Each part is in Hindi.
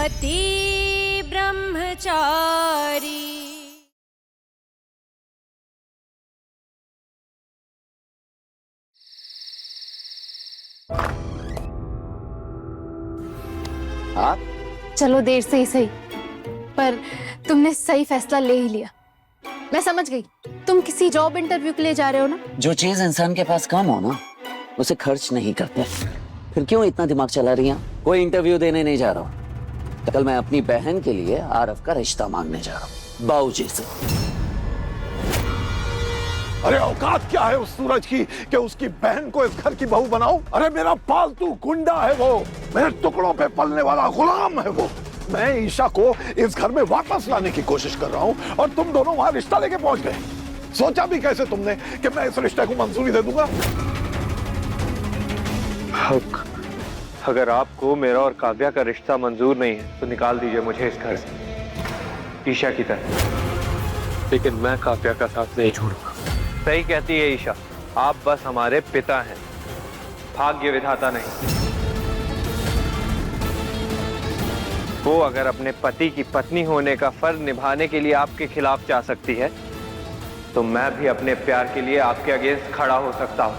पति ब्रह्मचारी। आप चलो देर से ही सही, पर तुमने सही फैसला ले ही लिया। मैं समझ गई, तुम किसी जॉब इंटरव्यू के लिए जा रहे हो ना? जो चीज इंसान के पास कम हो ना, उसे खर्च नहीं करते। फिर क्यों इतना दिमाग चला रही हैं? कोई इंटरव्यू देने नहीं जा रहा हूँ। कल मैं अपनी बहन के लिए आरफ का रिश्ता मांगने जा रहा हूँ, बाबूजी से। अरे औकात क्या है उस सूरज की कि उसकी बहन को इस घर की बहू बनाऊं? अरे मेरा पालतू गुंडा है वो, मेरे टुकड़ों पे पलने वाला गुलाम है वो। मैं ईशा को इस घर में वापस लाने की कोशिश कर रहा हूं और तुम दोनों वहां रिश्ता लेके पहुंच गए। सोचा भी कैसे तुमने कि मैं इस रिश्ते को मंजूरी दे दूंगा? अगर आपको मेरा और काव्या का रिश्ता मंजूर नहीं है तो निकाल दीजिए मुझे इस घर से, ईशा की तरह। लेकिन मैं काव्या का साथ नहीं छोड़ूंगा। सही कहती है ईशा, आप बस हमारे पिता हैं, भाग्य विधाता नहीं। वो अगर अपने पति की पत्नी होने का फर्ज निभाने के लिए आपके खिलाफ जा सकती है, तो मैं भी अपने प्यार के लिए आपके अगेंस्ट खड़ा हो सकता हूं।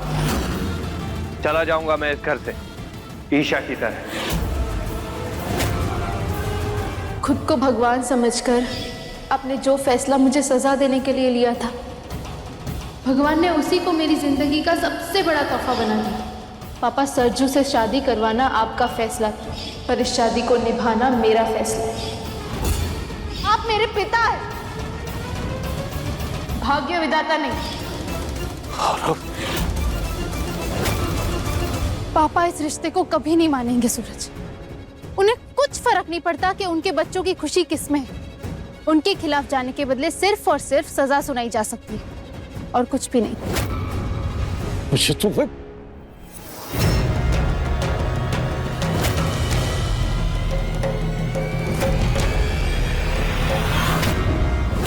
चला जाऊंगा मैं इस घर से, ईशा की तरह। खुद को भगवान समझकर आपने जो फैसला मुझे सजा देने के लिए लिया था, भगवान ने उसी को मेरी जिंदगी का सबसे बड़ा तोहफा बना दिया। पापा, सरजू से शादी करवाना आपका फैसला था, पर इस शादी को निभाना मेरा फैसला है। आप मेरे पिता हैं, भाग्य विधाता नहीं। पापा इस रिश्ते को कभी नहीं मानेंगे सूरज। उन्हें कुछ फर्क नहीं पड़ता कि उनके बच्चों की खुशी किसमें है। उनके खिलाफ जाने के बदले सिर्फ और सिर्फ सजा सुनाई जा सकती है, और कुछ भी नहीं।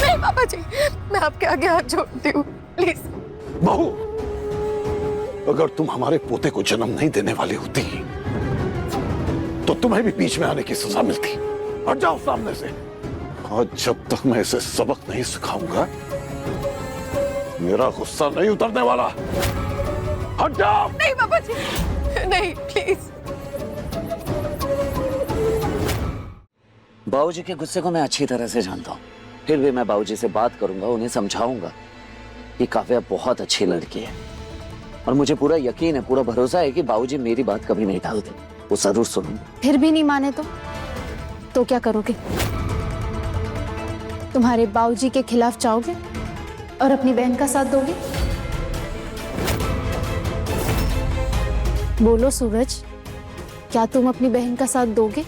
नहीं पापा जी, मैं आपके आगे हाथ जोड़ती हूँ, प्लीज। बहू, अगर तुम हमारे पोते को जन्म नहीं देने वाली होती तो तुम्हें भी बीच में आने की सजा मिलती। हट जाओ सामने से। और जब तक मैं इसे सबक नहीं सिखाऊंगा, मेरा गुस्सा नहीं उतरने वाला। हट जाओ। नहीं पापा जी, नहीं, प्लीज। बाबूजी के गुस्से को मैं अच्छी तरह से जानता हूँ। फिर भी मैं बाबूजी से बात करूंगा, उन्हें समझाऊंगा कि काव्या बहुत अच्छी लड़की है, और मुझे पूरा यकीन है, पूरा भरोसा है कि बाबूजी मेरी बात कभी नहीं टालते। वो जरूर सुनेंगे। फिर भी नहीं माने तो क्या करोगे? तुम्हारे बाबूजी के खिलाफ जाओगे और अपनी बहन का साथ दोगे? बोलो सूरज, क्या तुम अपनी बहन का साथ दोगे?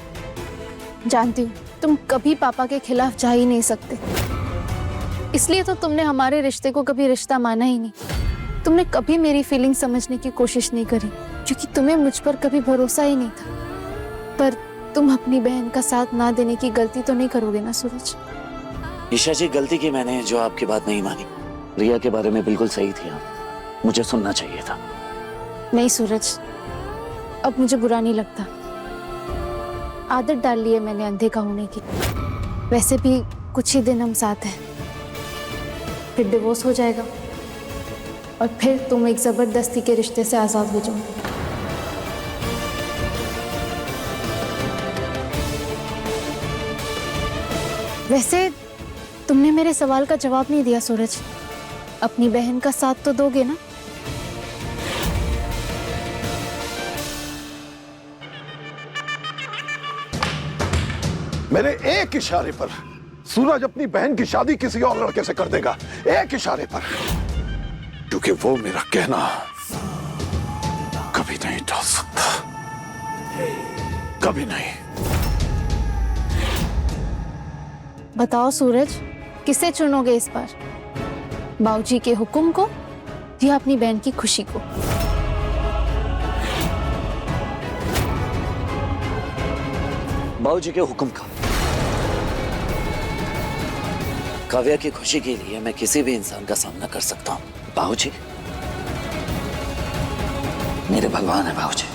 जानती हूँ तुम कभी पापा के खिलाफ जा ही नहीं सकते, इसलिए तो तुमने हमारे रिश्ते को कभी रिश्ता माना ही नहीं। तुमने कभी मेरी फीलिंग समझने की कोशिश नहीं करी, क्योंकि तुम्हें मुझ पर कभी भरोसा ही नहीं था। पर तुम अपनी बहन का साथ ना देने की गलती तो नहीं करोगे ना सूरज? ईशा जी, गलती की मैंने जो आपकी बात नहीं मानी। रिया के बारे में बिल्कुल सही थी आप, मुझे सुनना चाहिए था। नहीं सूरज, अब मुझे बुरा नहीं लगता। आदत डाल ली है मैंने अनदेखा होने की। वैसे भी कुछ ही दिन हम साथ हैं, फिर डिवोर्स हो जाएगा और फिर तुम एक जबरदस्ती के रिश्ते से आजाद हो जाओगे। वैसे तुमने मेरे सवाल का जवाब नहीं दिया सूरज। अपनी बहन का साथ तो दोगे ना? मेरे एक इशारे पर सूरज अपनी बहन की शादी किसी और लड़के से कर देगा। एक इशारे पर। क्योंकि वो मेरा कहना कभी नहीं टाल सकता, कभी नहीं। बताओ सूरज, किसे चुनोगे इस बार? बाबूजी के हुक्म को या अपनी बहन की खुशी को? बाबूजी के हुक्म का। काव्या की खुशी के लिए मैं किसी भी इंसान का सामना कर सकता हूँ। बाबूजी मेरे भगवान है। बाबूजी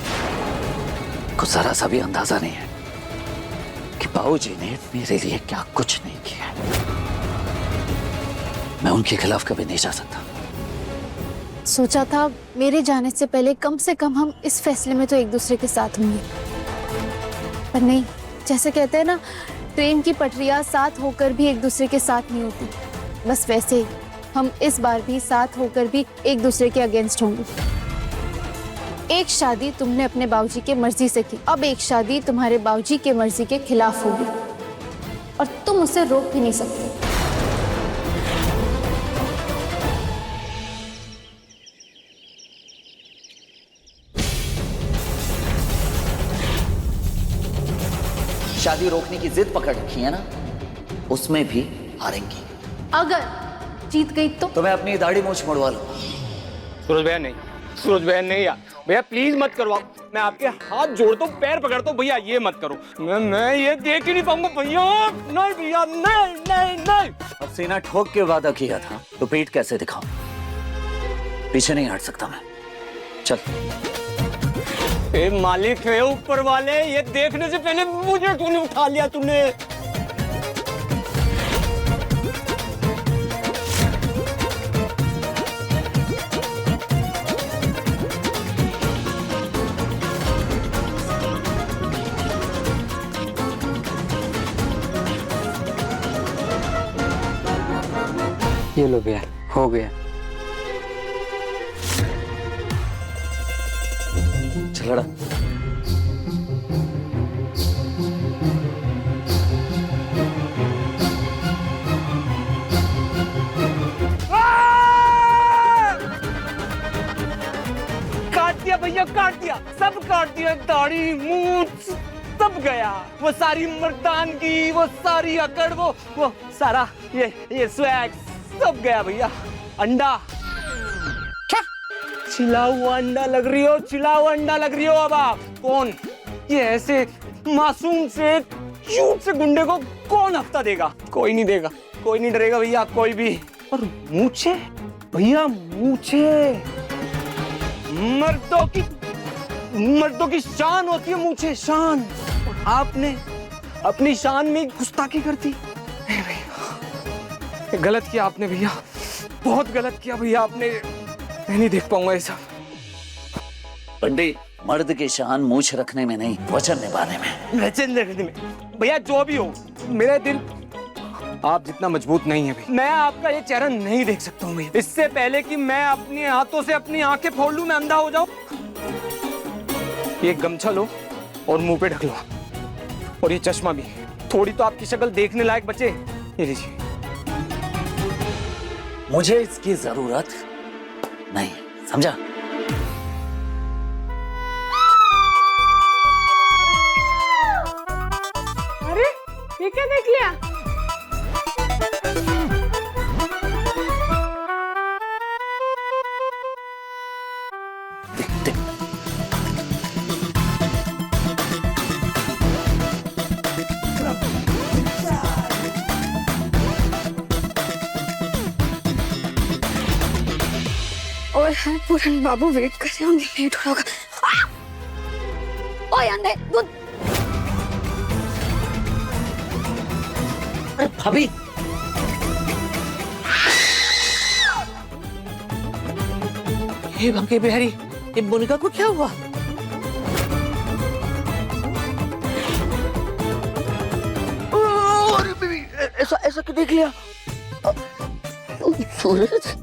को जरा सा भी अंदाजा नहीं है कि बाबूजी ने मेरे लिए क्या कुछ नहीं किया है। मैं उनके खिलाफ कभी नहीं जा सकता। सोचा था मेरे जाने से पहले कम से कम हम इस फैसले में तो एक दूसरे के साथ होंगे, पर नहीं। जैसे कहते हैं ना, ट्रेन की पटरियां साथ होकर भी एक दूसरे के साथ नहीं होती, बस वैसे ही हम इस बार भी साथ होकर भी एक दूसरे के अगेंस्ट होंगे। एक शादी तुमने अपने बाबूजी के मर्जी से की, अब एक शादी तुम्हारे बाबूजी के मर्जी के खिलाफ होगी और तुम उसे रोक भी नहीं सकते। शादी रोकने की जिद पकड़ रखी है ना, उसमें भी हारेंगी। अगर जीत गई तो मैं अपनी दाढ़ी मूंछ मुड़वा लूंगा। सूरज भैया नहीं, सूरज भैया नहीं यार, भैया प्लीज मत करवाओ। मैं आपके हाथ जोड़ता हूँ, पैर पकड़ता हूँ, भैया ये मत करो। मैं ये देख ही नहीं पाऊंगा भैया। नहीं भैया, नहीं नहीं नहीं। अब सीना ठोक के वादा किया था तो पीठ कैसे दिखाऊं? पीछे नहीं हट सकता मैं। चल। ए मालिक है ऊपर वाले, ये देखने से पहले मुझे तूने उठा लिया तूने। ये लो भैया, हो गया। चलड़ा। काट दिया भैया, काट दिया, सब काट दिया। दाढ़ी मूंछ सब गया, वो सारी मर्दानगी, वो सारी अकड़, वो सारा ये स्वैग सब गया भैया। अंडा चिल्ला हुआ अंडा लग रही हो, चिल्ला हुआ अंडा लग रही हो। अब आप कौन? ये ऐसे मासूम से क्यूट से गुंडे को कौन हफ्ता देगा? कोई नहीं देगा, कोई नहीं डरेगा भैया, कोई भी। और मूछे भैया, मूछे मर्दों की शान होती है, मूछे शान। और आपने अपनी शान में गुस्ताखी कर दी। गलत किया आपने भैया, बहुत गलत किया भैया आपने। मैं नहीं देख पाऊंगा ऐसा। पंडित, मर्द की शान मूछ रखने में नहीं, वचन निभाने में। वचन रखने में भैया, जो भी हो, मेरा दिल आप जितना मजबूत नहीं है भैया। मैं आपका ये चेहरा नहीं देख सकता हूँ भैया। इससे पहले कि मैं अपने हाथों से अपनी आंखें फोड़ लूं, मैं अंधा हो जाऊं। ये गमछा लो और मुंह पे ढक लो, और ये चश्मा भी। थोड़ी तो आपकी शक्ल देखने लायक बचे। ये लीजिए। मुझे इसकी जरूरत नहीं, समझा? अरे ये क्या देख लिया? देख, देख। और पूरन बाबू वेट कर रहे होंगे, लेट हो होगा। ओए अंधे दूध। अरे भाभी, हे बंके बिहारी, ये मोनिका को क्या हुआ? अरे बेबी, ऐसा क्यों देख लिया? सूरज,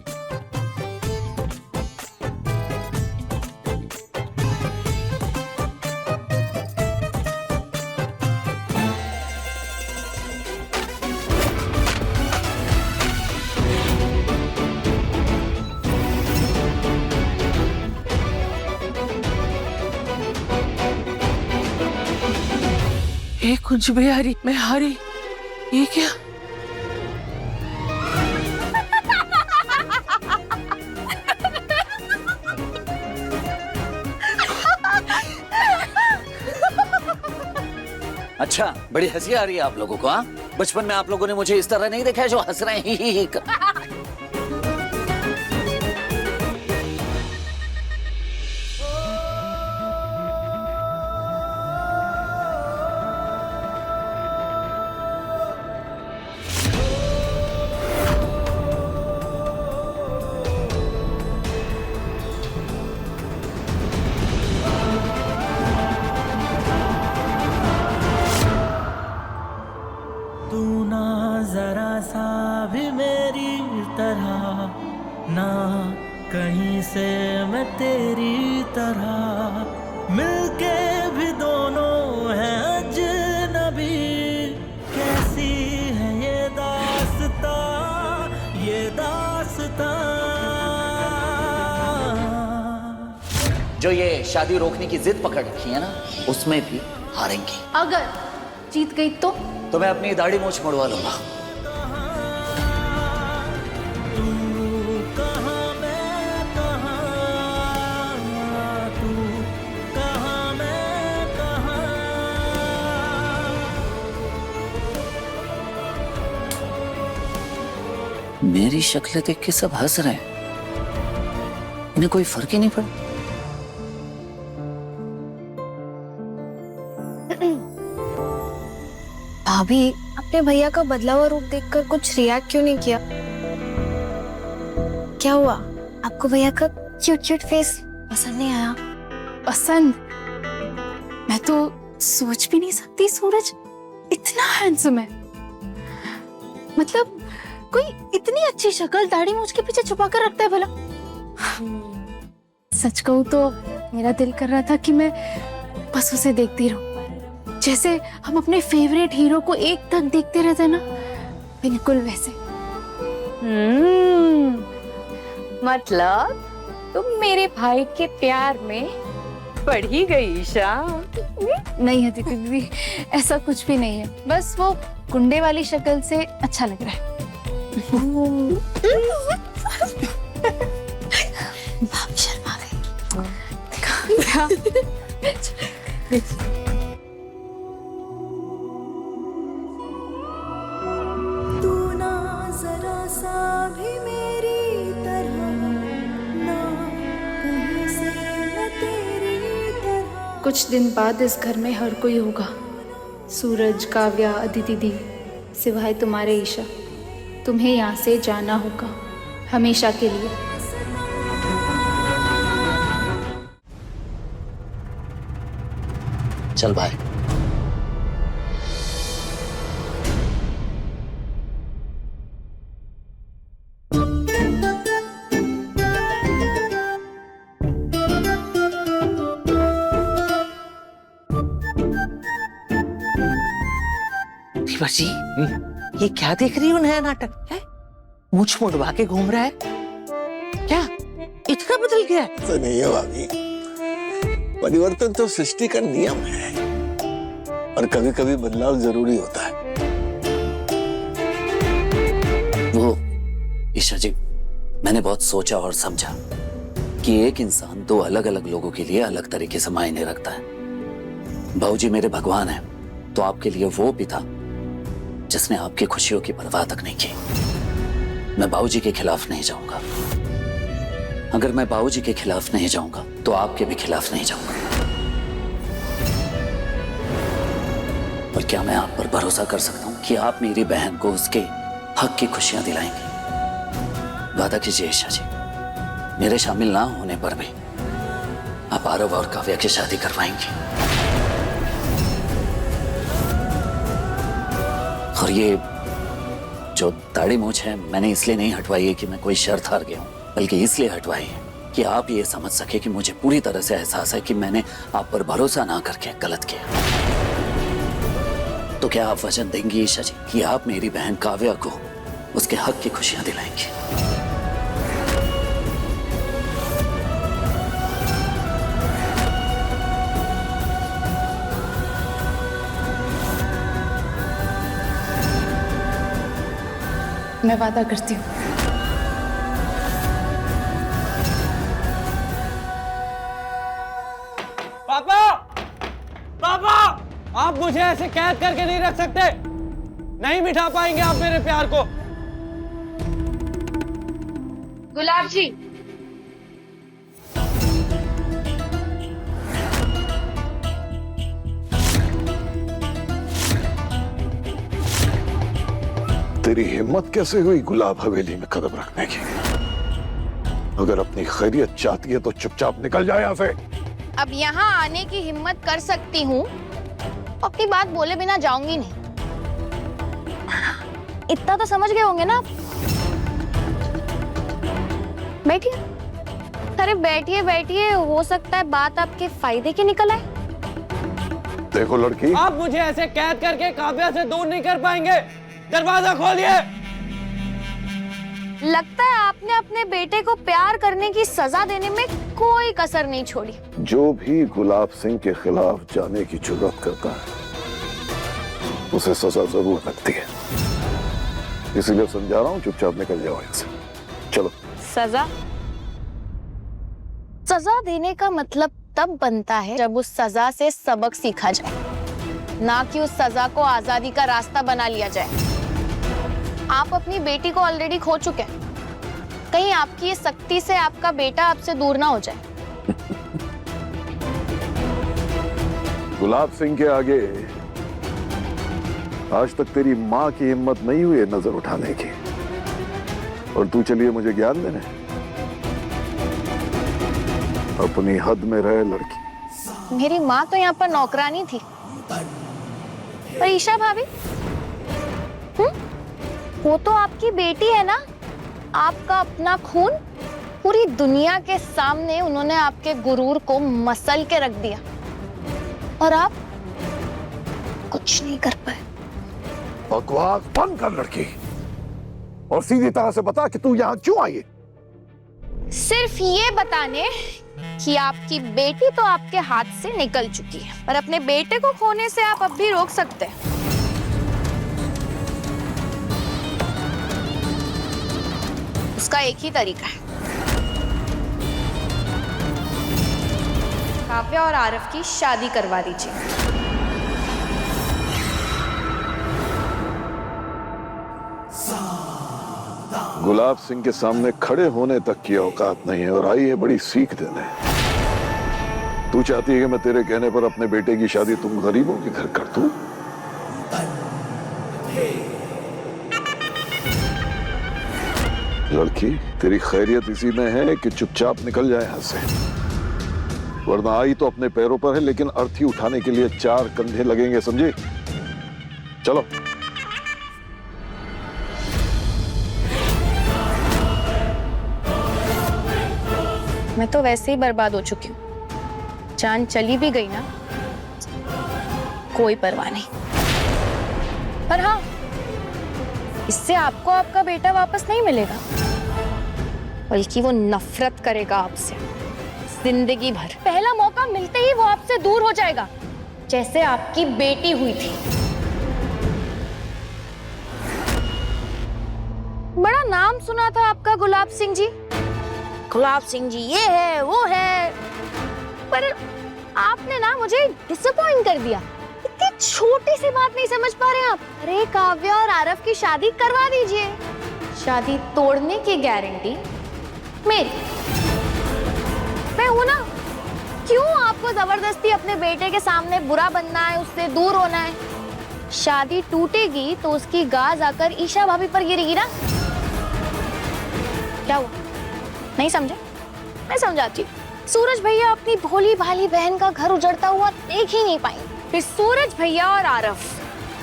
कुछ बिहारी, मैं हारी। ये क्या? अच्छा, बड़ी हंसी आ रही है आप लोगों को? हाँ, बचपन में आप लोगों ने मुझे इस तरह नहीं देखा है जो हंस रहे हैं। ही। जो ये शादी रोकने की जिद पकड़ रखी है ना, उसमें भी हारेंगी। अगर जीत गई तो मैं अपनी दाढ़ी मूछ मुड़वा लूंगा। मेरी शक्ल देख के सब हंस रहे हैं, इन्हें कोई फर्क ही नहीं पड़ा। भाभी, अपने भैया का बदला हुआ रूप देखकर कुछ रिएक्ट क्यों नहीं किया? क्या हुआ? आपको भैया का क्यूट क्यूट फेस पसंद नहीं आया? पसंद? मैं तो सोच भी नहीं सकती सूरज इतना हैंडसम है। मतलब कोई इतनी अच्छी शक्ल दाढ़ी मूंछ के पीछे छुपा कर रखता है भला? सच कहूं तो मेरा दिल कर रहा था कि मैं बस उसे देखती रहूं, जैसे हम अपने फेवरेट हीरो को एक तक देखते रहते ना, बिल्कुल वैसे। मतलब तुम मेरे भाई के प्यार में पड़ ही गई ईशा। नहीं है दीदी दीदी, ऐसा कुछ भी नहीं है, बस वो गुंडे वाली शक्ल से अच्छा लग रहा है। भाभी शर्मा गई। तू ना जरा सा भी मेरी तरह, ना कहीं से मैं तेरी तरह। कुछ दिन बाद इस घर में हर कोई होगा, सूरज, काव्या, अदिति दी, सिवाय तुम्हारे ईशा। तुम्हें यहाँ से जाना होगा हमेशा के लिए। चल भाई। जी, ये क्या देख रही हो? नया नाटक है? मुझ मुड़वा के घूम रहा है क्या? इतना बदल गया है? तो नहीं है भाभी, परिवर्तन तो सृष्टि का नियम है और कभी कभी बदलाव जरूरी होता है। वो ईशा जी, मैंने बहुत सोचा और समझा कि एक इंसान दो अलग अलग लोगों के लिए अलग तरीके से मायने रखता है। बाबूजी मेरे भगवान हैं, तो आपके लिए वो पिता जिसने आपकी खुशियों की परवाह तक नहीं की। मैं बाबूजी के खिलाफ नहीं जाऊंगा। अगर मैं बाबूजी के खिलाफ नहीं जाऊंगा तो आपके भी खिलाफ नहीं जाऊंगा। और क्या मैं आप पर भरोसा कर सकता हूं कि आप मेरी बहन को उसके हक की खुशियां दिलाएंगे? वादा कीजिए ईशा जी, मेरे शामिल ना होने पर भी आप आरव और काव्या की शादी करवाएंगे। और ये जो दाढ़ी मूछ है, मैंने इसलिए नहीं हटवाई है कि मैं कोई शर्त हार गया हूं, बल्कि इसलिए हटवाई है कि आप ये समझ सके कि मुझे पूरी तरह से एहसास है कि मैंने आप पर भरोसा ना करके गलत किया। तो क्या आप वचन देंगी ईशा जी कि आप मेरी बहन काव्या को उसके हक की खुशियां दिलाएंगी? मैं वादा करती हूँ। पापा, पापा, आप मुझे ऐसे कैद करके नहीं रख सकते। नहीं मिटा पाएंगे आप मेरे प्यार को। गुलाब जी, तेरी हिम्मत कैसे हुई गुलाब हवेली में कदम रखने की? अगर अपनी खैरियत चाहती है तो चुपचाप निकल जाए यहाँ से। अब यहाँ आने की हिम्मत कर सकती हूँ, अपनी बात बोले बिना जाऊंगी नहीं। इतना तो समझ गए होंगे ना? बैठिए। अरे बैठिए बैठिए, हो सकता है बात आपके फायदे की निकल आए। देखो लड़की, आप मुझे ऐसे कैद करके काव्या से दूर नहीं कर पाएंगे। दरवाजा खोलिए। लगता है आपने अपने बेटे को प्यार करने की सजा देने में कोई कसर नहीं छोड़ी। जो भी गुलाब सिंह के खिलाफ जाने की जुर्रत करता है उसे सजा जरूर लगती है, इसीलिए समझा रहा हूं चुपचाप निकल जाओ यहाँ से। चलो। सजा? सजा देने का मतलब तब बनता है जब उस सजा से सबक सीखा जाए, ना कि उस सजा को आजादी का रास्ता बना लिया जाए। आप अपनी बेटी को ऑलरेडी खो चुके हैं, कहीं आपकी ये सख्ती से आपका बेटा आपसे दूर ना हो जाए। गुलाब सिंह के आगे आज तक तेरी माँ की हिम्मत नहीं हुई है नजर उठाने की, और तू चलिए मुझे ज्ञान देने। अपनी हद में रहे लड़की। मेरी माँ तो यहाँ पर नौकरानी थी। पर ईशा भाभी, वो तो आपकी बेटी है ना, आपका अपना खून। पूरी दुनिया के सामने उन्होंने आपके गुरूर को मसल के रख दिया और आप कुछ नहीं कर पाए। बकवास बंद कर लड़की, और सीधी तरह से बता कि तू यहाँ क्यों आई है। सिर्फ ये बताने कि आपकी बेटी तो आपके हाथ से निकल चुकी है, पर अपने बेटे को खोने से आप अब भी रोक सकते हैं। उसका एक ही तरीका है, काव्या और आरव की शादी करवा दीजिए। गुलाब सिंह के सामने खड़े होने तक की औकात नहीं है और आई है बड़ी सीख देने। तू चाहती है कि मैं तेरे कहने पर अपने बेटे की शादी तुम गरीबों के घर कर दूं? लड़की, तेरी खैरियत इसी में है कि चुपचाप निकल जाए यहाँ से, वरना आई तो अपने पैरों पर है, लेकिन अर्थी उठाने के लिए 4 कंधे लगेंगे, समझे? चलो। मैं तो वैसे ही बर्बाद हो चुकी हूँ, जान चली भी गई ना, कोई परवाह नहीं। पर हाँ, इससे आपको आपका बेटा वापस नहीं मिलेगा, बल्कि वो नफरत करेगा आपसे जिंदगी भर। पहला मौका मिलते ही वो आपसे दूर हो जाएगा, जैसे आपकी बेटी हुई थी। बड़ा नाम सुना था आपका गुलाब सिंह जी। गुलाब सिंह जी ये है वो है, पर आपने ना मुझे डिसअपॉइंट कर दिया। इतनी छोटी सी बात नहीं समझ पा रहे आप। अरे काव्या और आरव की शादी करवा दीजिए, शादी तोड़ने की गारंटी मेरी। मैं हूं ना, क्यों आपको जबरदस्ती अपने बेटे के सामने बुरा बनना है, उससे दूर होना है? शादी टूटेगी तो उसकी गाज आकर ईशा भाभी पर गिरेगी ना। क्या हुआ, नहीं समझे? मैं समझाती हूँ। सूरज भैया अपनी भोली भाली बहन का घर उजड़ता हुआ देख ही नहीं पाएंगे, फिर सूरज भैया और आरव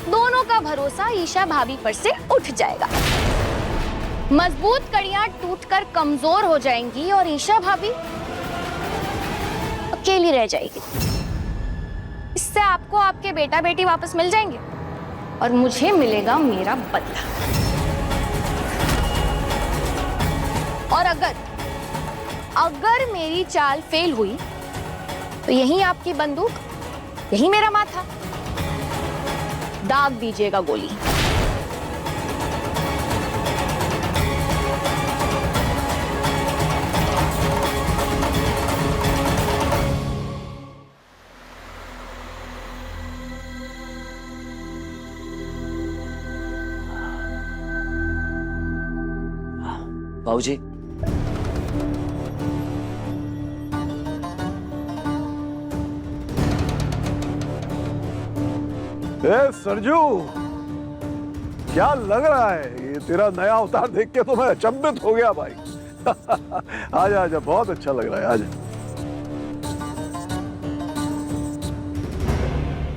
दोनों का भरोसा ईशा भाभी पर से उठ जाएगा। मजबूत कड़ियां टूटकर कमजोर हो जाएंगी और ईशा भाभी अकेली रह जाएगी। इससे आपको आपके बेटा बेटी वापस मिल जाएंगे और मुझे मिलेगा मेरा बदला। और अगर मेरी चाल फेल हुई तो यही आपकी बंदूक, यही मेरा माथा, दाग दीजिएगा गोली। बाबूजी, सरजू, क्या लग रहा है? ये तेरा नया अवतार देख के तो मैं अचंभित हो गया भाई। आजा आजा, बहुत अच्छा लग रहा है, आजा।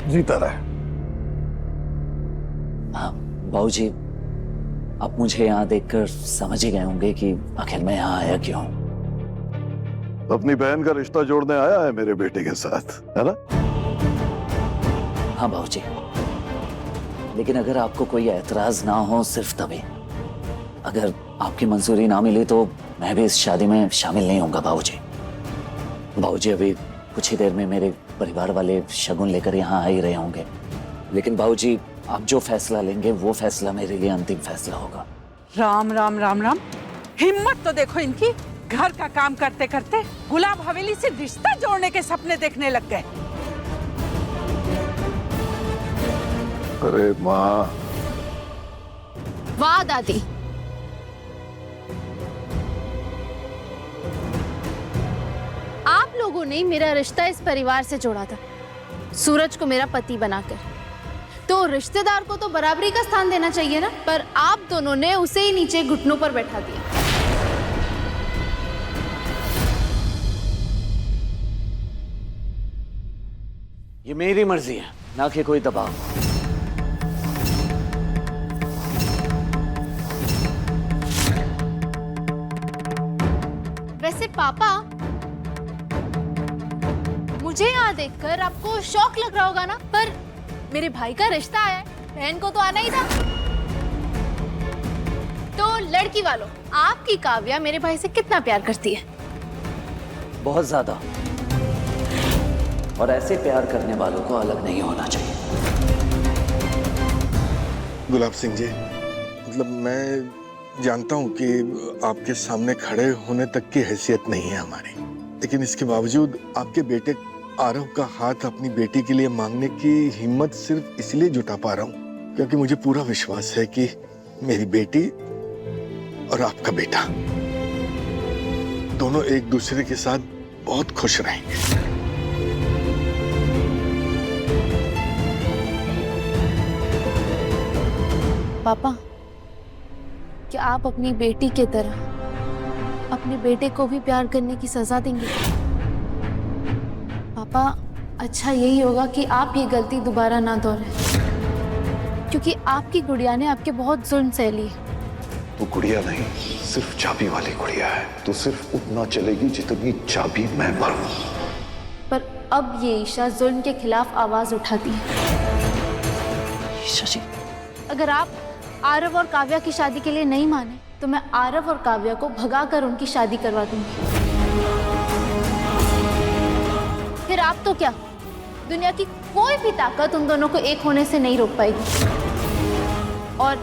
जीता रहे। बाबूजी, आप मुझे यहाँ देखकर समझ ही गए होंगे कि आखिर मैं यहाँ आया क्यों। अपनी बहन का रिश्ता जोड़ने आया है मेरे बेटे के साथ, है ना? हाँ बाबूजी, लेकिन अगर आपको कोई एतराज ना हो, सिर्फ तभी। अगर आपकी मंजूरी ना मिली तो मैं भी इस शादी में शामिल नहीं होऊंगा बाबूजी। बाबूजी अभी कुछ ही देर में मेरे परिवार वाले शगुन लेकर यहाँ आ ही रहे होंगे, लेकिन बाबूजी आप जो फैसला लेंगे वो फैसला मेरे लिए अंतिम फैसला होगा। राम राम राम राम, हिम्मत तो देखो इनकी, घर का काम करते करते गुलाब हवेली से रिश्ता जोड़ने के सपने देखने लग गए। अरे माँ, वाह दादी, आप लोगों ने मेरा रिश्ता इस परिवार से जोड़ा था, सूरज को मेरा पति बनाकर। तो रिश्तेदार को तो बराबरी का स्थान देना चाहिए ना, पर आप दोनों ने उसे ही नीचे घुटनों पर बैठा दिया। ये मेरी मर्जी है, ना कि कोई दबाव। वैसे पापा, मुझे यहाँ देखकर आपको शौक लग रहा होगा ना, पर मेरे भाई का रिश्ता आया है, बहन को तो आना ही था। तो लड़की वालों, आपकी काव्या मेरे भाई से कितना प्यार करती है? बहुत ज्यादा। और ऐसे प्यार करने वालों को अलग नहीं होना चाहिए। गुलाब सिंह जी, मतलब मैं जानता हूँ कि आपके सामने खड़े होने तक की हैसियत नहीं है हमारी, लेकिन इसके बावजूद आपके बेटे आरव का हाथ अपनी बेटी के लिए मांगने की हिम्मत सिर्फ इसलिए जुटा पा रहा हूँ क्योंकि मुझे पूरा विश्वास है कि मेरी बेटी और आपका बेटा दोनों एक दूसरे के साथ बहुत खुश रहेंगे। पापा, क्या आप अपनी बेटी की तरह अपने बेटे को भी प्यार करने की सजा देंगे? पापा, अच्छा यही होगा कि आप ये गलती दोबारा ना दोहराएं, क्योंकि आपकी गुड़िया ने आपके बहुत जुल्म सह लिए। तू गुड़िया नहीं, सिर्फ चाबी वाली गुड़िया है। तू सिर्फ उतना चलेगी जितनी चाबी मैं भरूं। पर अब ये ईशा जुल्म के खिलाफ आवाज उठाती है। ईशा जी, अगर आप आरव और काव्या की शादी के लिए नहीं माने तो मैं आरव और काव्या को भगाकर उनकी शादी करवा दूंगी। फिर आप तो क्या, दुनिया की कोई भी ताकत उन दोनों को एक होने से नहीं रोक पाएगी। और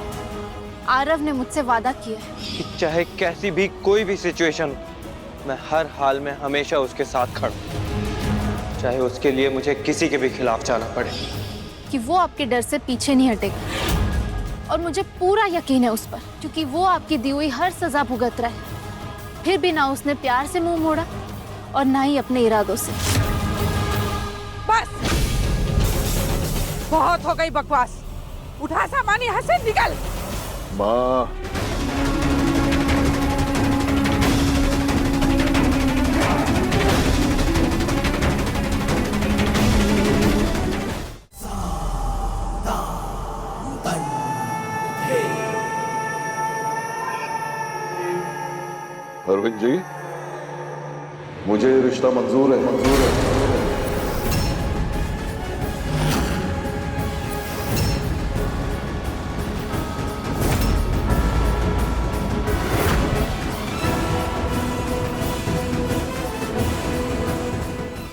आरव ने मुझसे वादा किया है कि चाहे कैसी भी कोई भी सिचुएशन हो, मैं हर हाल में हमेशा उसके साथ खड़ा, चाहे उसके लिए मुझे किसी के भी खिलाफ जाना पड़े, कि वो आपके डर से पीछे नहीं हटेगा। और मुझे पूरा यकीन है उस पर, क्योंकि वो आपकी दी हुई हर सजा भुगत रहा है। फिर भी ना उसने प्यार से मुंह मोड़ा और ना ही अपने इरादों से। बस, बहुत हो गई बकवास, उठा सामान यहाँ से, निकल। माँ, अरविंद जी, मुझे ये रिश्ता मंजूर है, मंजूर है।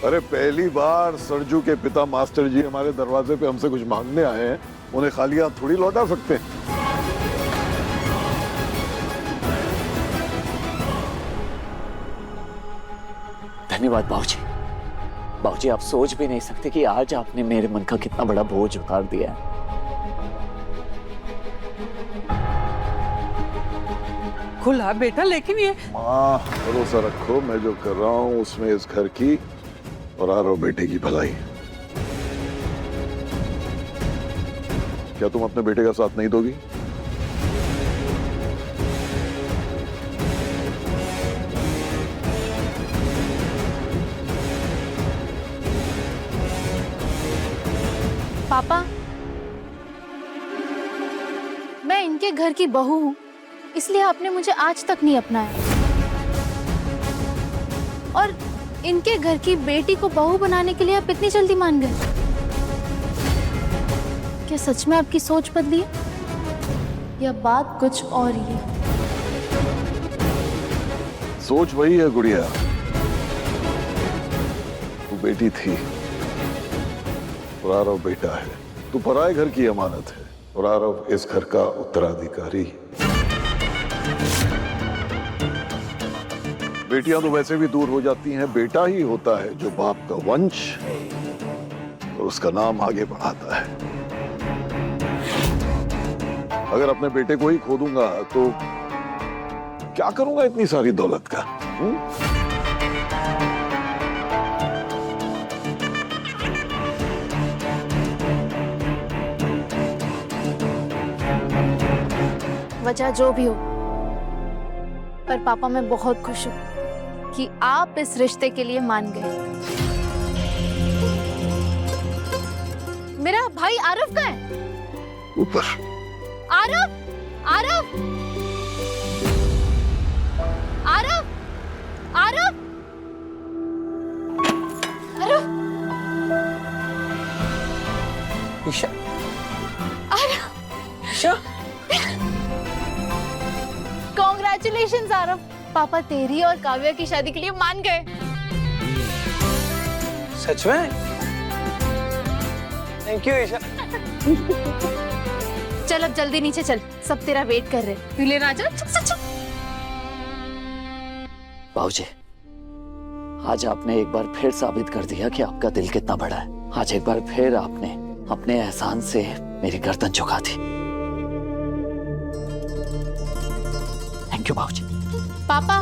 अरे पहली बार सरजू के पिता मास्टर जी हमारे दरवाजे पे हमसे कुछ मांगने आए हैं, उन्हें खाली हाथ थोड़ी लौटा सकते हैं। धन्यवाद बाबूजी। बाबूजी, आप सोच भी नहीं सकते कि आज आपने मेरे मन का कितना बड़ा बोझ उतार दिया है। खुला बेटा, लेकिन ये माँ, भरोसा रखो, मैं जो कर रहा हूँ उसमें इस घर की और आरव बेटे की भलाई। क्या तुम अपने बेटे का साथ नहीं दोगी? पापा, मैं इनके घर की बहू हूं, इसलिए आपने मुझे आज तक नहीं अपनाया। और इनके घर की बेटी को बहू बनाने के लिए आप इतनी जल्दी मान गए? क्या सच में आपकी सोच बदली है या बात कुछ और ही है? सोच वही है गुड़िया। तू बेटी थी और आरव बेटा है। तू पराए घर की अमानत है और आरव इस घर का उत्तराधिकारी। बेटियां तो वैसे भी दूर हो जाती हैं, बेटा ही होता है जो बाप का वंश और उसका नाम आगे बढ़ाता है। अगर अपने बेटे को ही खो दूंगा तो क्या करूंगा इतनी सारी दौलत का? वजह जो भी हो, पर पापा मैं बहुत खुश हूँ कि आप इस रिश्ते के लिए मान गए। मेरा भाई आरव कहाँ है? ऊपर। आरव, आरव, आरव, आरव, आरव, ईशा, आरव। ईशा, कॉन्ग्रेचुलेशंस आरव, पापा तेरी और काव्या की शादी के लिए मान गए। सच में? Thank you Isha. चल अब जल्दी नीचे चल, सब तेरा वेट कर रहे हैं। ले राजा, चल चल। बाबूजी, आज आपने एक बार फिर साबित कर दिया कि आपका दिल कितना बड़ा है। आज एक बार फिर आपने अपने एहसान से मेरी गर्दन झुका दी। थैंक यू बाबूजी। पापा,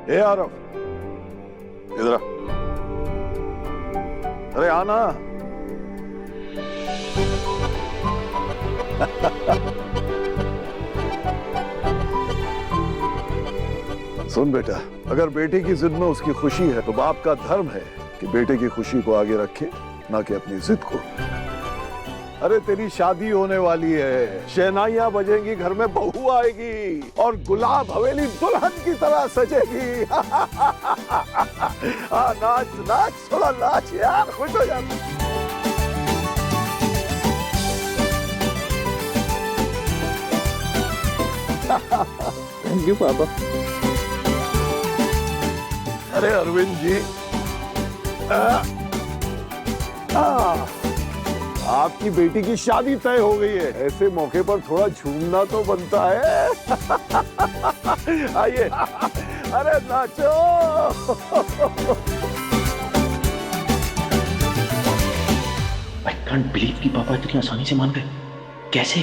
ए आरव, इधर आ। अरे आना। सुन बेटा, अगर बेटे की जिद में उसकी खुशी है तो बाप का धर्म है कि बेटे की खुशी को आगे रखे, ना कि अपनी जिद को। अरे तेरी शादी होने वाली है, शहनाइयां बजेंगी, घर में बहू आएगी और गुलाब हवेली दुल्हन की तरह सजेगी। नाच नाच, थोड़ा नाच यार, खुश हो जा। थैंक यू पापा। अरे अरविंद जी, आपकी बेटी की शादी तय हो गई है, ऐसे मौके पर थोड़ा झूमना तो बनता है। आइए, अरे नाचो। I can't believe कि पापा इतनी आसानी से मान गए। कैसे?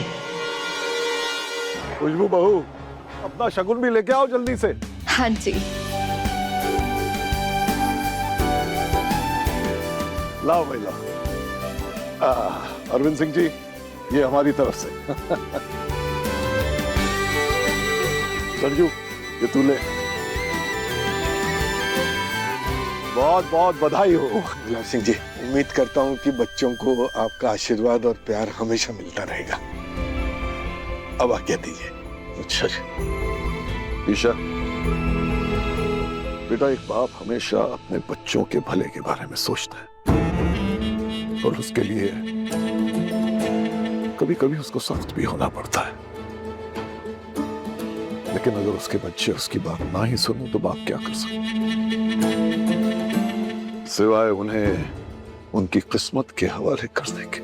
खुशबू बहू, अपना शगुन भी लेके आओ जल्दी से। हाँ जी। लाओ भाई लाओ। अरविंद सिंह जी, ये हमारी तरफ से। संजू, ये तू ले। बहुत बहुत बधाई हो। गुलाब सिंह जी, उम्मीद करता हूँ कि बच्चों को आपका आशीर्वाद और प्यार हमेशा मिलता रहेगा। अब आज्ञा दीजिए। अच्छा जी। ईशा, बेटा, एक बाप हमेशा अपने बच्चों के भले के बारे में सोचता है और उसके लिए कभी कभी उसको सख्त भी होना पड़ता है। लेकिन अगर उसके बच्चे उसकी बात ना ही सुने तो बाप क्या कर सकते, सिवाय उन्हें उनकी किस्मत के हवाले करने के।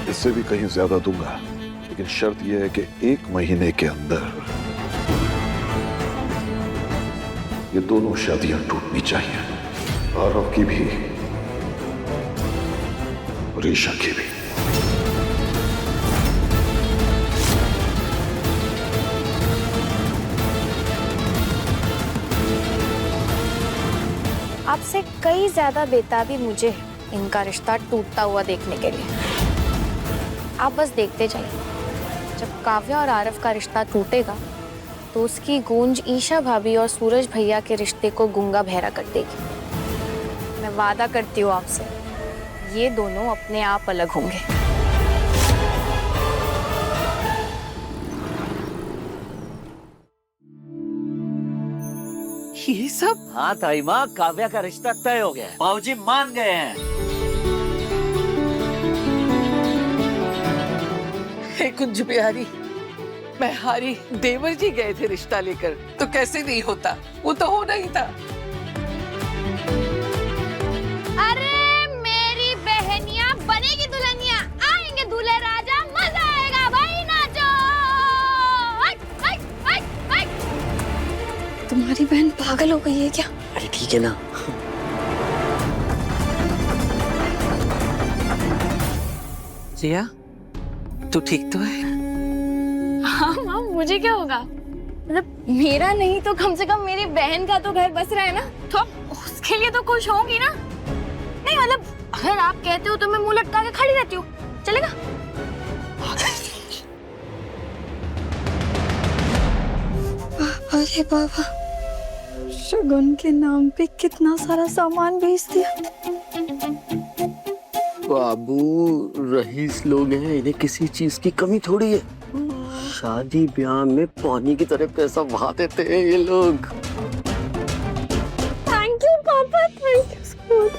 इससे भी कहीं ज्यादा दूंगा, लेकिन शर्त यह है कि 1 महीने के अंदर ये दोनों शादियां टूटनी चाहिए, आरव की भी और ईशा की भी। से कई ज्यादा बेताबी मुझे है इनका रिश्ता टूटता हुआ देखने के लिए। आप बस देखते जाइए, जब काव्या और आरव का रिश्ता टूटेगा तो उसकी गूंज ईशा भाभी और सूरज भैया के रिश्ते को गूंगा बहरा कर देगी। मैं वादा करती हूँ आपसे, ये दोनों अपने आप अलग होंगे। ये सब? हाँ ताई माँ, काव्या का रिश्ता तय हो गया है। बाबूजी मान गए हैं। हे कुंज बिहारी, मैं हारी देवर जी गए थे रिश्ता लेकर, तो कैसे नहीं होता, वो तो होना ही था। अरे मेरी बहनिया बनेगी दुल्हनिया, आएंगे दूल्हे राजा, मजा आएगा भाई, नाचो। तुम्हारी बहन पागल हो गई है क्या? अरे ठीक है ना। जिया, तू ठीक तो है? हाँ माँ, मुझे क्या होगा? मतलब मेरा नहीं तो कम से कम मेरी बहन का तो घर बस रहा है ना, तो अब उसके लिए तो खुश होंगी ना। नहीं मतलब अगर आप कहते हो तो मैं मुंह लटका के खड़ी रहती हूँ, चलेगा? अरे बाबा, शगुन के नाम पे कितना सारा सामान बेच दिया। बाबू रईस लोग हैं, इन्हें किसी चीज की कमी थोड़ी है। शादी ब्याह में पानी की तरह पैसा बहा देते हैं ये लोग। थैंक यू पापा, थैंक यू सो मच।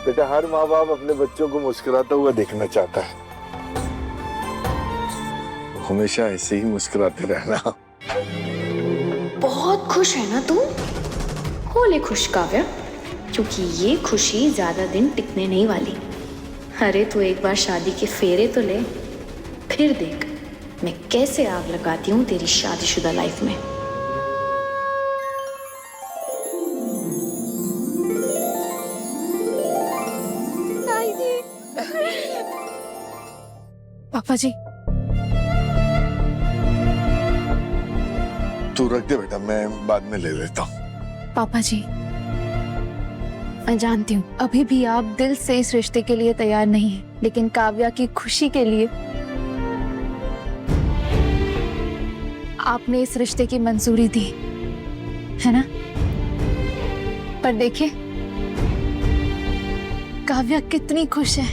बेटा, हर माँ बाप अपने बच्चों को मुस्कुराता हुआ देखना चाहता है। हमेशा ऐसे ही मुस्कुराते रहना। बहुत खुश है ना तू? हो ले खुश काव्या, क्योंकि ये खुशी ज्यादा दिन टिकने नहीं वाली। अरे तू एक बार शादी के फेरे तो ले, फिर देख मैं कैसे आग लगाती हूँ तेरी शादीशुदा लाइफ में। पापा जी, तू रख दे बेटा, मैं बाद में ले लेता हूँ। पापा जी, मैं जानती हूँ अभी भी आप दिल से इस रिश्ते के लिए तैयार नहीं हैं, लेकिन काव्या की खुशी के लिए आपने इस रिश्ते की मंजूरी दी है ना। पर देखिए काव्या कितनी खुश है।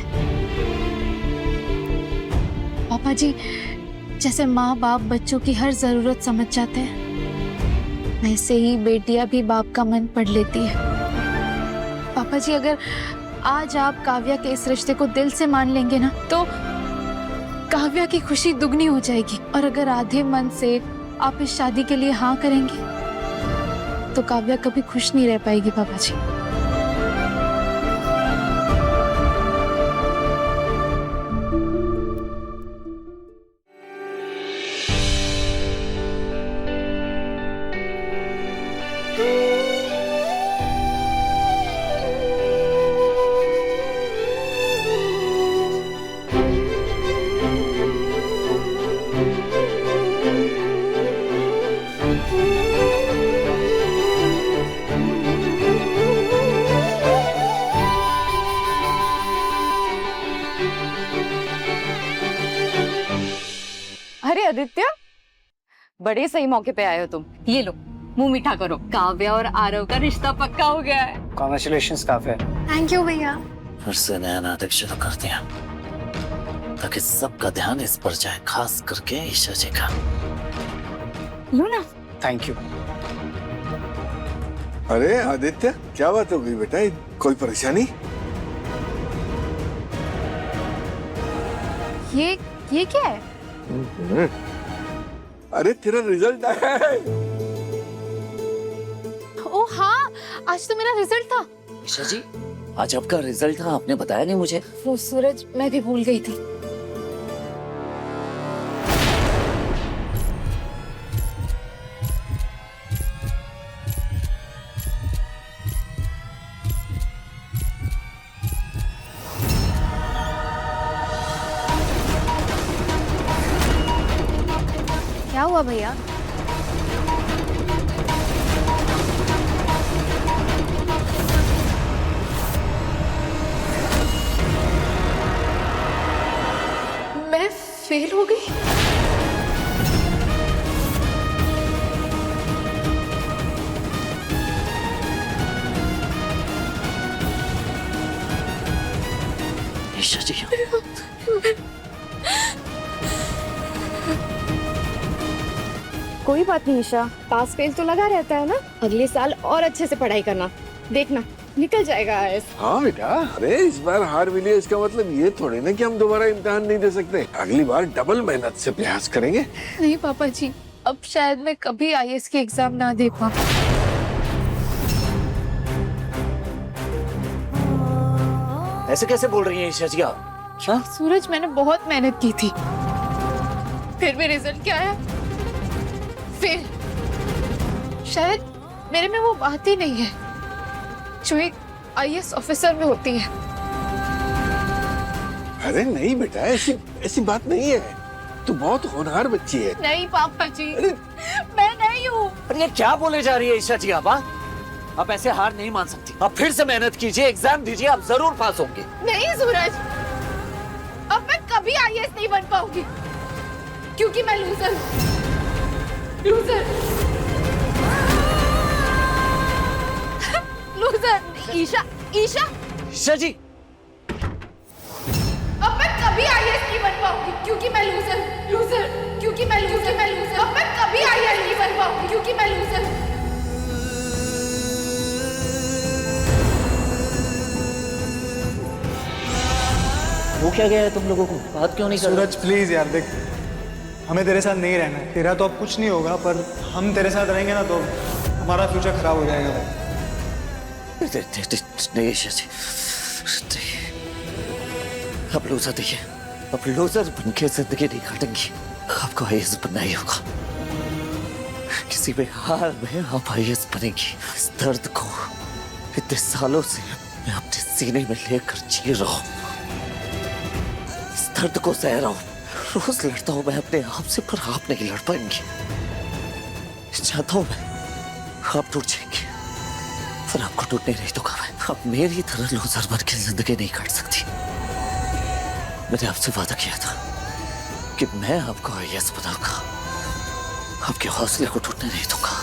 पापा जी, जैसे माँ बाप बच्चों की हर जरूरत समझ जाते हैं, वैसे ही बेटियां भी बाप का मन पढ़ लेती है। पापा जी, अगर आज आप काव्या के इस रिश्ते को दिल से मान लेंगे ना, तो काव्या की खुशी दुगनी हो जाएगी। और अगर आधे मन से आप इस शादी के लिए हाँ करेंगे तो काव्या कभी खुश नहीं रह पाएगी। पापा जी, अरे आदित्य, बड़े सही मौके पे आए हो तुम। ये लो, मुंह मीठा करो, काव्या और आरव का रिश्ता पक्का हो गया है। कॉन्ग्रेचुलेशंस काव्या। थैंक यू भैया। फिर से नया नाटक शुरू कर दिया ताकि सबका ध्यान इस पर जाए, खास करके ईशा जी का। लो ना। Thank you. अरे आदित्य, क्या बात हो गई बेटा, कोई परेशानी? ये क्या है? अरे तेरा रिजल्ट आया है। ओ हाँ, आज तो मेरा रिजल्ट था। ईशा जी, आज आपका रिजल्ट था, आपने बताया नहीं मुझे। वो सूरज, मैं भी भूल गई थी। क्या हुआ भैया? फेल हो गई। ईशा जी, कोई बात नहीं ईशा, पास फेल तो लगा रहता है ना। अगले साल और अच्छे से पढ़ाई करना, देखना निकल जाएगा आईएएस। हाँ बेटा, अरे इस बार हार मिली इसका मतलब ये थोड़ी ना कि हम दोबारा इम्तिहान नहीं दे सकते। अगली बार डबल मेहनत से प्रयास करेंगे। नहीं पापा जी, अब शायद मैं कभी आईएएस की एग्जाम ना दे पाऊं। ऐसे कैसे बोल रही हैं ईशा जी आप? हाँ? सूरज, मैंने बहुत मेहनत की थी, फिर भी रिजल्ट क्या आया? फेल। शायद मेरे में वो बात ही नहीं है जो एक आईएएस ऑफिसर में होती है। अरे नहीं बेटा, ऐसी ऐसी बात नहीं है। तू बहुत होनहार बच्ची है। नहीं पापा जी, मैं नहीं हूँ। अरे ये क्या बोले जा रही है ईशा जी आप? आप ऐसे हार नहीं मान सकती। आप फिर से मेहनत कीजिए, एग्जाम दीजिए, आप जरूर पास होंगे। नहीं सूरज, अब मैं कभी आईएएस नहीं बन पाऊंगी क्योंकि मैं लूजर हूँ। Loser loser. ईशा, ईशा, ईशा जी, अब मैं कभी आईएएस नहीं बन पाऊंगी क्योंकि मैं लूजर हूँ। लूजर, क्योंकि मैं लूजर। अब मैं कभी आईएएस नहीं बन पाऊंगी क्योंकि मैं लूजर हूँ। वो क्या गया है तुम लोगों को? बात क्यों नहीं कर रहे? सूरज प्लीज यार, देख हमें तेरे साथ नहीं रहना है। तेरा तो अब कुछ नहीं होगा, पर हम तेरे साथ रहेंगे ना तो हमारा फ्यूचर खराब हो जाएगा भाई। नहीं ईशा जी, अब लूजर देखिए, अब लूजर बन के जिंदगी नहीं काटेंगी। आपको आईएएस बनना ही होगा। किसी भी हाल में आप आईएएस बनेंगी। इस दर्द को इतने सालों से मैं अपने सीने में लेकर जी रहा हूँ। इस दर्द को सह रहा हूँ। रोज लड़ता हूँ मैं अपने आप से, पर आप नहीं लड़ पाएंगी। चाहता हूँ मैं आप टूट जाएंगे, पर आपको टूटने नहीं दूंगा मैं। आप मेरी तरह लूजर बन के जिंदगी नहीं काट सकती। मैंने आपसे वादा किया था कि मैं आपको आईएएस बनाऊंगा, आपके हौसले को टूटने नहीं दूंगा।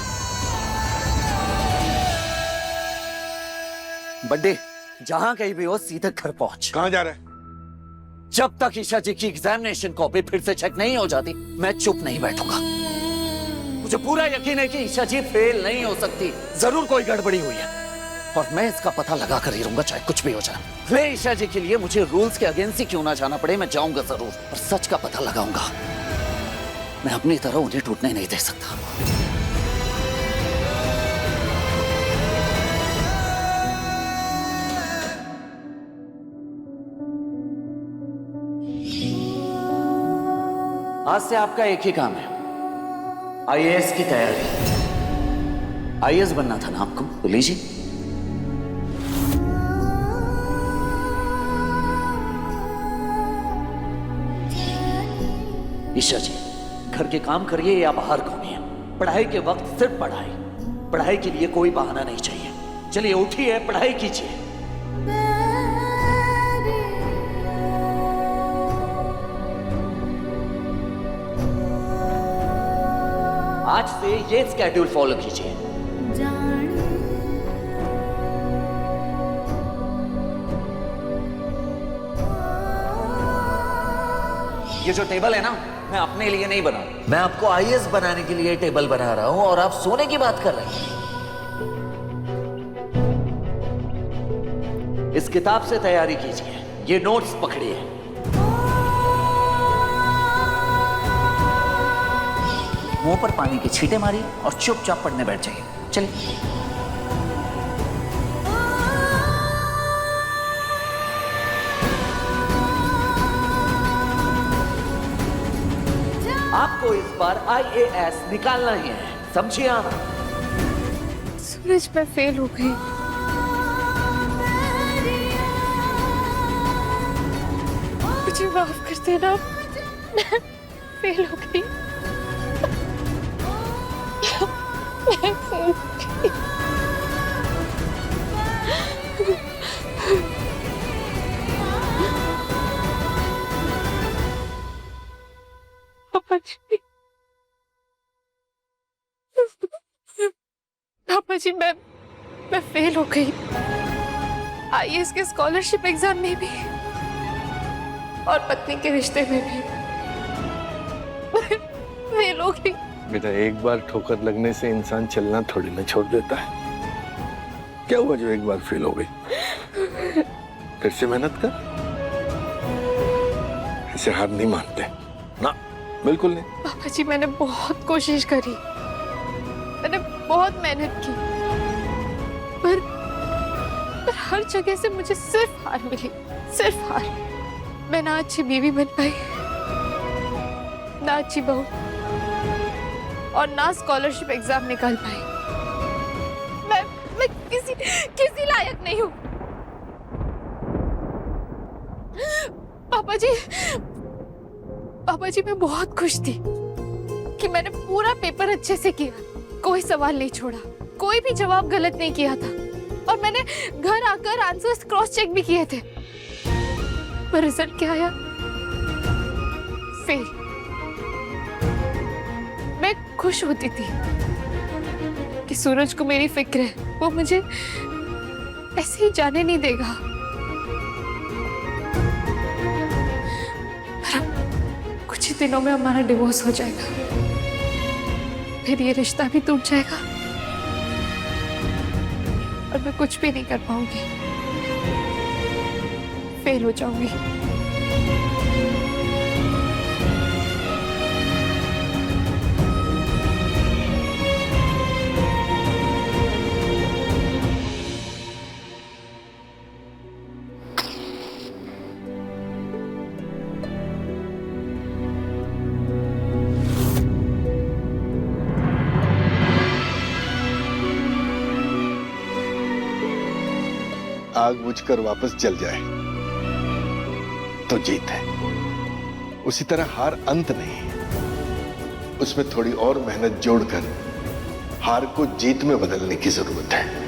बड्डे, जहां कहीं भी हो सीधे घर पहुंच। कहाँ जा रहा है? जब तक ईशा जी की एग्जामिनेशन कॉपी फिर से चेक नहीं हो जाती, मैं चुप नहीं बैठूंगा। मुझे पूरा यकीन है कि ईशा जी फेल नहीं हो सकती। जरूर कोई गड़बड़ी हुई है और मैं इसका पता लगा कर ही रहूंगा, चाहे कुछ भी हो जाए। वे ईशा जी के लिए मुझे रूल्स के अगेंस्ट ही क्यों ना जाना पड़े, मैं जाऊंगा जरूर और सच का पता लगाऊंगा। मैं अपनी तरह उन्हें टूटने नहीं दे सकता। आज से आपका एक ही काम है, आईएएस की तैयारी। आईएएस बनना था ना आपको, तो लीजिए। ईशा जी, घर के काम करिए या बाहर घूमिए, पढ़ाई के वक्त सिर्फ पढ़ाई। पढ़ाई के लिए कोई बहाना नहीं चाहिए। चलिए उठिए, पढ़ाई कीजिए। आज से ये स्केड्यूल फॉलो कीजिए। ये जो टेबल है ना, मैं अपने लिए नहीं बना, मैं आपको आईएएस बनाने के लिए टेबल बना रहा हूं और आप सोने की बात कर रहे हैं। इस किताब से तैयारी कीजिए, ये नोट्स पकड़िए। मुंह पर पानी की छींटे मारिए और चुपचाप पढ़ने बैठ जाइए। चलिए। आपको इस बार आईएएस निकालना ही है, समझिए आप। सूरज, मैं फेल हो गई। मुझे माफ कर देना, मैं फेल हो गई। मैं फेल हो गई। पापा जी मैं फेल हो गई आईएएस के स्कॉलरशिप एग्जाम में भी और पत्नी के रिश्ते में भी फेल हो गई। बेटा, एक बार ठोकर लगने से इंसान चलना थोड़ी ना छोड़ देता है। क्या हुआ जो एक बार फेल हो गई? फिर से मेहनत कर। ऐसे हार नहीं मानते ना, बिल्कुल नहीं। पापा जी मैंने बहुत कोशिश करी, मैंने बहुत मेहनत की, पर हर जगह से मुझे सिर्फ हार मिली, सिर्फ हार। मैं ना अच्छी बीवी बन पाई, ना अच्छी बहू, और ना स्कॉलरशिप एग्जाम निकाल पाई। मैं किसी लायक नहीं हूँ। पापा जी मैं बहुत खुश थी कि मैंने पूरा पेपर अच्छे से किया, कोई सवाल नहीं छोड़ा, कोई भी जवाब गलत नहीं किया था, और मैंने घर आकर आंसर्स क्रॉस चेक भी किए थे। पर रिजल्ट क्या आया? फेल। मैं खुश होती थी कि सूरज को मेरी फिक्र है, वो मुझे ऐसे ही जाने नहीं देगा। कुछ ही दिनों में हमारा डिवोर्स हो जाएगा, फिर ये रिश्ता भी टूट जाएगा और मैं कुछ भी नहीं कर पाऊंगी, फेल हो जाऊंगी। आग बुझकर वापस जल जाए तो जीत है। उसी तरह हार अंत नहीं है, उसमें थोड़ी और मेहनत जोड़कर हार को जीत में बदलने की जरूरत है।